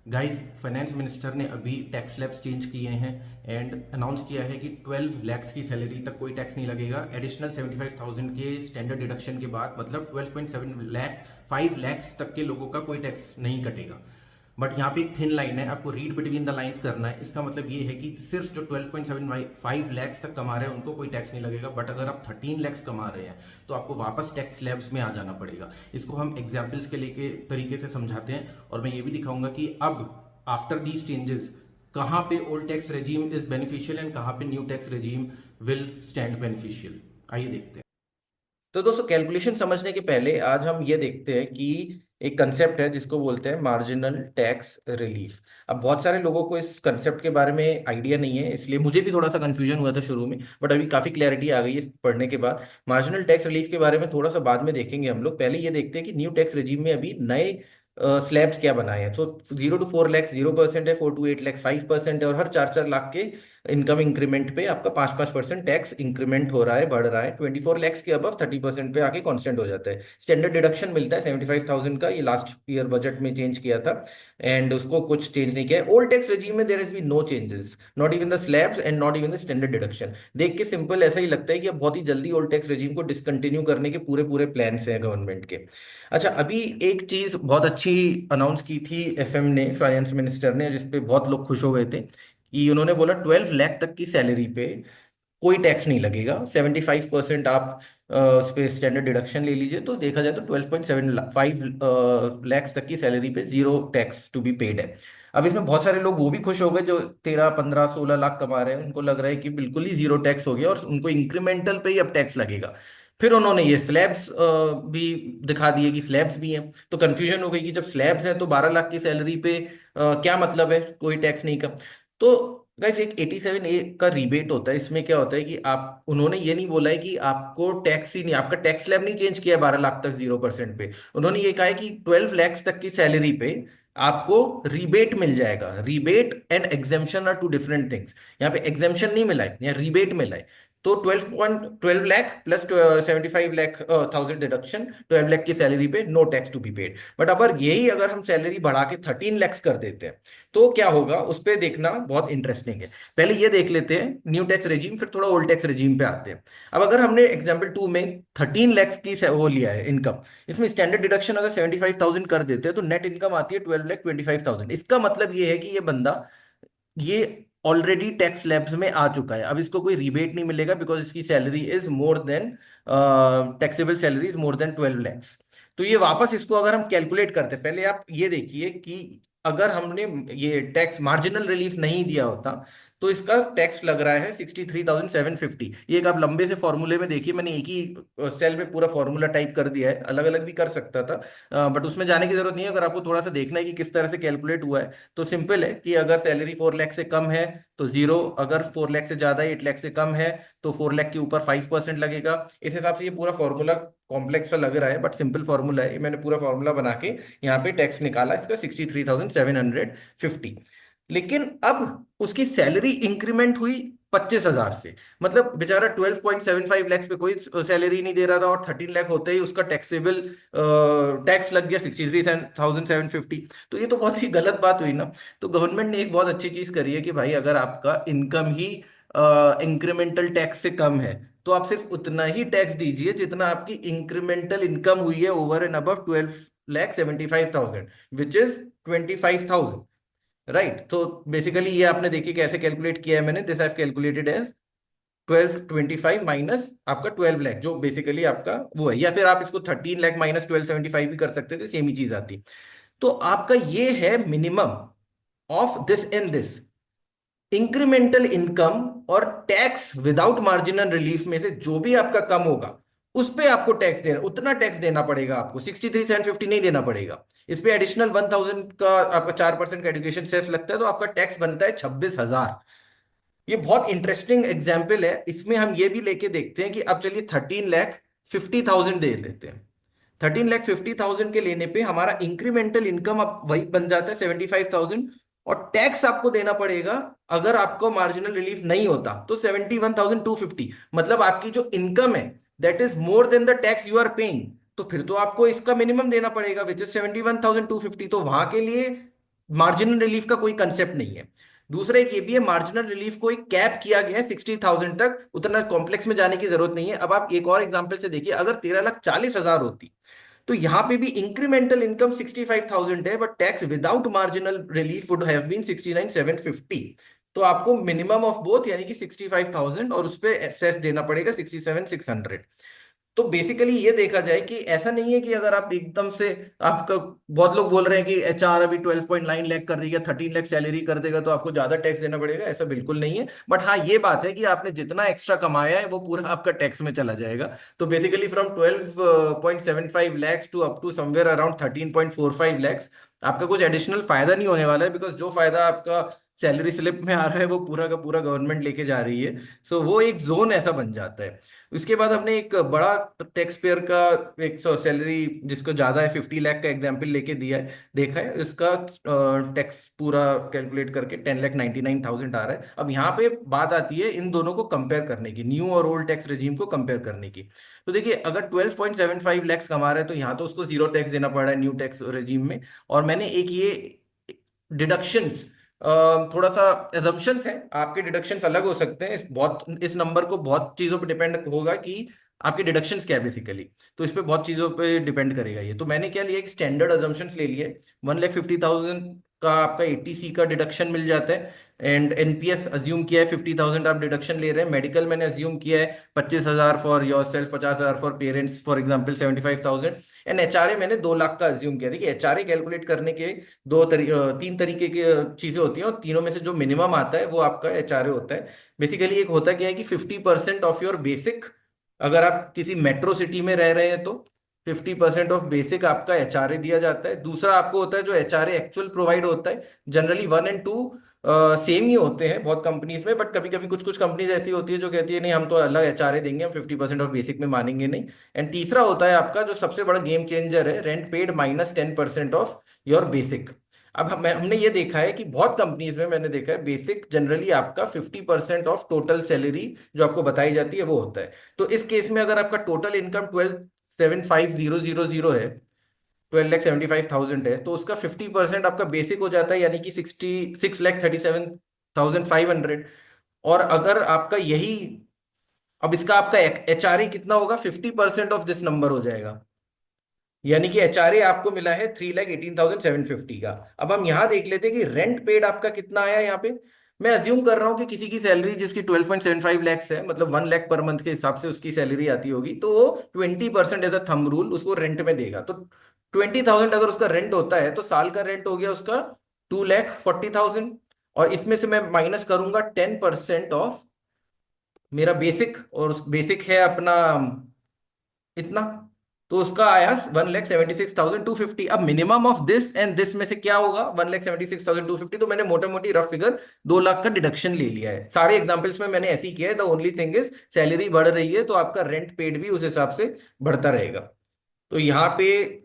Guys, finance minister ने अभी tax slabs change किए हैं एंड अनाउंस किया है कि 12 लैक्स की सैलरी तक कोई टैक्स नहीं लगेगा। एडिशनल 75,000 के स्टैंडर्ड डिडक्शन के बाद मतलब 12.7 लाख 5 लैक्स तक के लोगों का कोई टैक्स नहीं कटेगा। बट यहाँ पे एक थिन लाइन है, आपको रीड बिटवीन द लाइंस करना है। इसका मतलब ये है कि सिर्फ जो 12.75 लैक्स तक कमा रहे हैं उनको कोई टैक्स नहीं लगेगा, बट अगर आप 13 लैक्स कमा रहे हैं तो आपको वापस टैक्स स्लैब्स में आ जाना पड़ेगा। इसको हम एग्जाम्पल्स के लेके तरीके से समझाते हैं और मैं ये भी दिखाऊंगा कि अब आफ्टर दीज चेंजेस कहाँ पे old tax regime is beneficial and कहाँ पे new tax regime will stand beneficial. आइए देखते हैं। तो दोस्तों, कैलकुलेशन समझने के पहले आज हम ये देखते हैं कि एक कंसेप्ट है जिसको बोलते हैं मार्जिनल टैक्स रिलीफ। अब बहुत सारे लोगों को इस कंसेप्ट के बारे में आइडिया नहीं है, इसलिए मुझे भी थोड़ा सा कंफ्यूजन हुआ था शुरू में, बट अभी काफी क्लैरिटी आ गई है पढ़ने के बाद। मार्जिनल टैक्स रिलीफ के बारे में थोड़ा सा बाद में देखेंगे हम लोग। पहले ये देखते हैं कि न्यू टैक्स रेजिम में अभी नए स्लैब्स क्या बनाए हैं। तो 0 to 4 लाख 0% है, 4 to 8 लाख 5% है, और हर 4-4 लाख के इनकम इंक्रीमेंट पे आपका 5-5% टैक्स इंक्रीमेंट हो रहा है, बढ़ रहा है। 24 लैक्स के अबव 30% पे आके कांस्टेंट हो जाता है। स्टैंडर्ड डिडक्शन मिलता है 75,000 का, ये लास्ट ईयर बजट में चेंज किया था एंड उसको कुछ चेंज नहीं किया है। ओल्ड टैक्स रेजिम में there has been no changes, not even the slabs and not even the standard deduction. देख के सिंपल ऐसा ही लगता है कि अब बहुत ही जल्दी ओल्ड टैक्स रेजिम को डिसकंटिन्यू करने के पूरे पूरे प्लान्स हैं गवर्नमेंट के। अच्छा, अभी एक चीज बहुत अच्छी अनाउंस की थी एफएम ने, फाइनेंस मिनिस्टर ने, जिसपे बहुत लोग खुश हो गए थे कि उन्होंने बोला 12 लाख तक की सैलरी पे कोई टैक्स नहीं लगेगा। 75% आप उस पे स्टैंडर्ड डिडक्शन ले लीजिए तो देखा जाए तो 12.75 लैक्स तक की सैलरी पे zero tax to be paid है। अब इसमें बहुत सारे लोग वो भी खुश हो गए जो 13, 15, 16 लाख कमा रहे हैं। उनको लग रहा है कि बिल्कुल ही जीरो टैक्स हो गया और उनको इंक्रीमेंटल पे ही अब टैक्स लगेगा। फिर उन्होंने ये स्लैब्स भी दिखा दिए कि स्लैब्स भी हैं, तो कंफ्यूजन हो गई कि जब स्लैब्स हैं तो 12 लाख की सैलरी पे क्या मतलब है कोई टैक्स नहीं का। तो गाइस, एक 87A का रिबेट होता है। इसमें क्या होता है कि आप, उन्होंने ये नहीं बोला है कि आपको टैक्स ही नहीं, आपका टैक्स स्लैब नहीं चेंज किया है 12 लाख तक 0% पे। उन्होंने ये कहा है कि 12 लैक्स तक की सैलरी पे आपको रिबेट मिल जाएगा। Rebate and exemption are two different things. यहाँ पे एग्जेम्पशन नहीं मिला है, यहाँ रिबेट मिला है। तो 12 लाख प्लस 75 लाख 1000 डिडक्शन, 12 लाख की सैलरी पे no tax to be paid. But अगर हम सैलरी बढ़ा के 13 लैक्स कर देते हैं तो क्या होगा, उस पर देखना बहुत इंटरेस्टिंग है। पहले ये देख लेते हैं न्यू टैक्स रेजीम, फिर थोड़ा ओल्ड टैक्स रेजीम पे आते हैं। अब अगर हमने एग्जाम्पल 2 में 13 लैक्स की वो लिया है इनकम, इसमें स्टैंडर्ड डिडक्शन अगर 75,000 कर देते हैं तो नेट इनकम आती है 12,25,000। इसका मतलब ये है कि ये बंदा, ये ऑलरेडी टैक्स स्लैब्स में आ चुका है। अब इसको कोई रिबेट नहीं मिलेगा बिकॉज इसकी salary is more then, taxable salary is more then 12 lakhs. तो ये वापस इसको अगर हम कैलकुलेट करते हैं, पहले आप ये देखिए कि अगर हमने ये टैक्स मार्जिनल रिलीफ नहीं दिया होता तो इसका टैक्स लग रहा है 63,750। ये एक आप लंबे से फॉर्मूले में देखिए, मैंने एक ही सेल में पूरा फॉर्मूला टाइप कर दिया है, अलग अलग भी कर सकता था बट उसमें जाने की जरूरत नहीं है। अगर आपको थोड़ा सा देखना है कि किस तरह से कैलकुलेट हुआ है तो सिंपल है कि अगर सैलरी 4 लाख से कम है तो जीरो, अगर 4 लाख से ज्यादा है, 8 लाख से कम है, तो 4 लाख के ऊपर 5% लगेगा। इस हिसाब से ये पूरा फॉर्मूला कॉम्प्लेक्स सा लग रहा है बट सिंपल फॉर्मूला है। ये मैंने पूरा फॉर्मूला बना के यहाँ पे टैक्स निकाला इसका 63,750। लेकिन अब उसकी सैलरी इंक्रीमेंट हुई 25,000 से। मतलब बेचारा 12.75 लैक्स पे कोई सैलरी नहीं दे रहा था और 13 लाख होते ही उसका टैक्सेबल टैक्स लग गया 63,750। तो ये तो बहुत ही गलत बात हुई ना। तो गवर्नमेंट ने एक बहुत अच्छी चीज करी है कि भाई अगर आपका इनकम ही इंक्रीमेंटल टैक्स से कम है तो आप सिर्फ उतना ही टैक्स दीजिए जितना आपकी इंक्रीमेंटल इनकम हुई है over and above 12,75,000, which is 25,000। Right. तो बेसिकली ये आपने देखिए कैसे कैलकुलेट किया है मैंने, this have calculated as 1225 minus आपका 12 लाख, जो बेसिकली आपका वो है। या फिर आप इसको 13 लाख माइनस 1275 भी कर सकते थे, सेम ही चीज आती। तो आपका ये है minimum of this in this incremental income, और टैक्स विदाउट मार्जिनल रिलीफ में से जो भी आपका कम होगा उस पे आपको टैक्स देना, उतना टैक्स देना पड़ेगा आपको। 63,750 नहीं देना पड़ेगा। इस पे एडिशनल 1,000 का आपका 4% का एजुकेशन सेस लगता है तो आपका टैक्स बनता है 26,000। ये बहुत इंटरेस्टिंग एग्जाम्पल है। इसमें हम ये भी लेके देखते हैं कि अब चलिए 13,50,000 दे लेते हैं। 13,50,000 के लेने पे हमारा इंक्रीमेंटल इनकम अब वही बन जाता है 75,000, और टैक्स आपको देना पड़ेगा अगर आपको मार्जिनल रिलीफ नहीं होता तो 71,250। मतलब आपकी जो इनकम है that is more than the tax you are paying. तो फिर तो आपको इसका मिनिमम देना पड़ेगा विच इज 71,250। तो वहां के लिए मार्जिनल रिलीफ का कोई कंसेप्ट नहीं है। दूसरा एक ये भी है, मार्जिनल रिलीफ को एक कैप किया गया है 60,000 तक, उतना कॉम्प्लेक्स में जाने की जरूरत नहीं है। अब आप एक और एग्जांपल से देखिए, अगर 13,40,000 होती तो यहां पे भी इंक्रीमेंटल इनकम 65,000 है, but tax without marginal relief would have been 69,750। तो आपको मिनिमम ऑफ बोथ यानी कि 65,000 और उस पे सेस देना पड़ेगा 67,600। तो बेसिकली ये देखा जाए कि ऐसा नहीं है कि अगर आप एकदम से, आपका, बहुत लोग बोल रहे हैं कि एचआर अभी 12.9 लाख कर देगा, 13 लाख सैलरी कर देगा तो आपको ज्यादा टैक्स देना पड़ेगा, ऐसा बिल्कुल नहीं है। बट हाँ, ये बात है कि आपने जितना एक्स्ट्रा कमाया है वो पूरा आपका टैक्स में चला जाएगा। तो basically from 12.75 lakhs to up to somewhere around 13.45 lakhs, आपका कुछ एडिशनल फायदा नहीं होने वाला है, बिकॉज जो फायदा आपका सैलरी स्लिप में आ रहा है वो पूरा का पूरा गवर्नमेंट लेके जा रही है। सो वो एक जोन ऐसा बन जाता है। उसके बाद हमने एक बड़ा टैक्स पेयर का एक सैलरी जिसको ज्यादा है 50 लाख का एग्जाम्पल लेके दिया है, देखा है इसका टैक्स पूरा कैलकुलेट करके 10,99,000 आ रहा है। अब यहाँ पे बात आती है इन दोनों को कंपेयर करने की, न्यू और ओल्ड टैक्स रेजिम को कंपेयर करने की। तो देखिए, अगर 12.75 lakhs कमा रहा है तो यहाँ तो उसको जीरो टैक्स देना पड़ रहा है न्यू टैक्स रेजिम में। और मैंने एक ये डिडक्शंस, थोड़ा सा एजम्पशंस है, आपके डिडक्शंस अलग हो सकते हैं, इस नंबर को बहुत चीजों पे डिपेंड होगा कि आपके डिडक्शंस क्या है बेसिकली। तो इस पे बहुत चीजों पे डिपेंड करेगा ये। तो मैंने क्या लिया, एक स्टैंडर्ड अजम्पशंस ले लिए। 1,50,000 का आपका 80C का डिडक्शन मिल जाता है। एंड एनपीएस अज्यूम किया है 50,000 आप डिडक्शन ले रहे हैं। मेडिकल मैंने अज्यूम किया है 25,000 for your self, 50,000 for parents, for example 75,000। And HRA मैंने 2 लाख का अज्यूम किया। देखिए, एचआरए कैलकुलेट करने के तीन तरीके की चीजें होती हैं, और तीनों में से जो मिनिमम आता है वो आपका एचआरए होता है। बेसिकली एक होता क्या है कि 50% ऑफ योर बेसिक, अगर आप किसी मेट्रो सिटी में रह रहे हैं तो 50% ऑफ बेसिक आपका एचआरए दिया जाता है। दूसरा आपको होता है जो एचआरए एक्चुअल प्रोवाइड होता है, जनरली 1 और 2 सेम ही होते हैं बहुत कंपनीज में, बट कभी कभी कुछ कुछ कंपनीज ऐसी होती है जो कहती है नहीं, हम तो अलग एचआरए देंगे, हम 50% ऑफ बेसिक में मानेंगे नहीं। एंड तीसरा होता है आपका जो सबसे बड़ा गेम चेंजर है, rent paid minus 10% of your basic. अब हमने ये देखा है कि बहुत कंपनीज में मैंने देखा है बेसिक जनरली आपका 50% ऑफ टोटल सैलरी जो आपको बताई जाती है वो होता है। तो इस केस में अगर आपका टोटल इनकम 12,75,000 है, 12,75,000 है, तो उसका 50% आपका बेसिक हो जाता है, यानी कि 66,37,500। और अगर आपका यही, अब इसका आपका एचआरए कितना होगा, 50% ऑफ दिस नंबर हो जाएगा, यानी कि एचआरए आपको मिला है 3,18,750 का। अब हम यहां देख लेते हैं कि रेंट पेड आपका कितना आया यहाँ पे। मैं अज्यूम कर रहा हूँ कि किसी की सैलरी जिसकी 12.75 lakhs है, मतलब 1 लाख पर मंथ के हिसाब से उसकी सैलरी आती होगी, तो वो 20% एज अ थंब रूल उसको रेंट में देगा। तो 20,000 अगर उसका रेंट होता है तो साल का रेंट हो गया उसका 2,40,000। और इसमें से मैं माइनस करूंगा 10% ऑफ मेरा बेसिक, और उस बेसिक है अपना इतना, तो उसका आया 1,76,250। अब minimum of this and this में से क्या होगा, 1,76,250। तो मैंने मोटा मोटी रफ फिगर 2 लाख का डिडक्शन ले लिया है। सारे एग्जांपल्स में मैंने ऐसे ही किया है। The only thing is salary बढ़ रही है तो आपका रेंट पेड भी उस हिसाब से बढ़ता रहेगा। तो यहाँ पे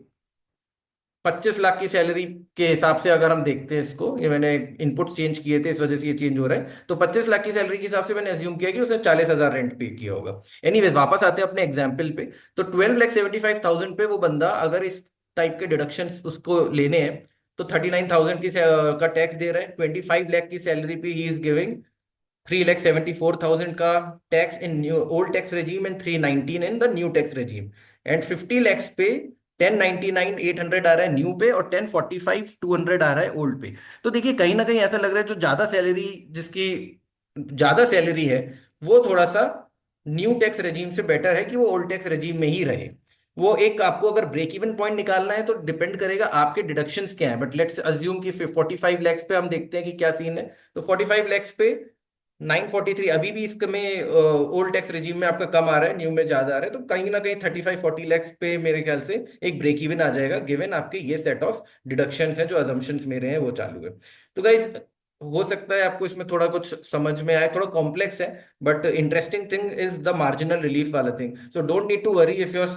25 लाख की सैलरी के हिसाब से अगर हम देखते हैं इसको, ये मैंने इनपुट्स चेंज किए थे इस वजह से ये चेंज हो रहा है। तो 25 लाख की सैलरी के हिसाब से मैंने अज्यूम किया कि उसने 40,000 रेंट पे किया होगा। एनीवेज, वापस आते हैं अपने एग्जाम्पल पे। तो 12,75,000 पे वो बंदा अगर इस टाइप के डिडक्शन उसको लेने हैं तो 39,000 की का टैक्स दे रहा है। 25 लाख की सैलरी पे ही इज गिविंग 3,74,000 का tax in new old tax regime and 319 in the new tax regime. And 50 lakhs पे 1099,800 आ रहा है न्यू पे, और 1045,200 आ रहा है ओल्ड पे। तो देखिए, कहीं ना कहीं ऐसा लग रहा है जो ज्यादा सैलरी, जिसकी ज्यादा सैलरी है, वो थोड़ा सा न्यू टैक्स रेजीम से बेटर है कि वो ओल्ड टैक्स रेजीम में ही रहे। वो एक आपको अगर ब्रेक इवन पॉइंट निकालना है तो डिपेंड करेगा आपके डिडक्शंस क्या है। बट लेट्स अज्यूम कि 45 lakhs पे हम देखते हैं कि क्या सीन है। तो 45 lakhs पे 943 अभी भी इसमें ओल्ड टैक्स रिजीम में आपका कम आ रहा है, न्यू में ज्यादा आ रहा है। तो कहीं ना कहीं 35-40 lakhs पे मेरे ख्याल से एक ब्रेक इवन आ जाएगा, गिवन आपके ये सेट ऑफ डिडक्शंस हैं जो अजम्पशंस मेरे हैं वो चालू है। तो गाइज, हो सकता है आपको इसमें थोड़ा कुछ समझ में आए, थोड़ा कॉम्प्लेक्स है, but interesting thing is the marginal relief वाला thing. So don't need to worry if your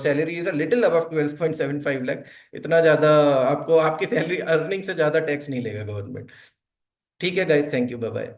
salary is a little above 12.75 lakh. इतना ज्यादा आपको आपकी सैलरी अर्निंग से ज्यादा टैक्स नहीं लेगा गवर्नमेंट। ठीक है guys, thank you, bye bye.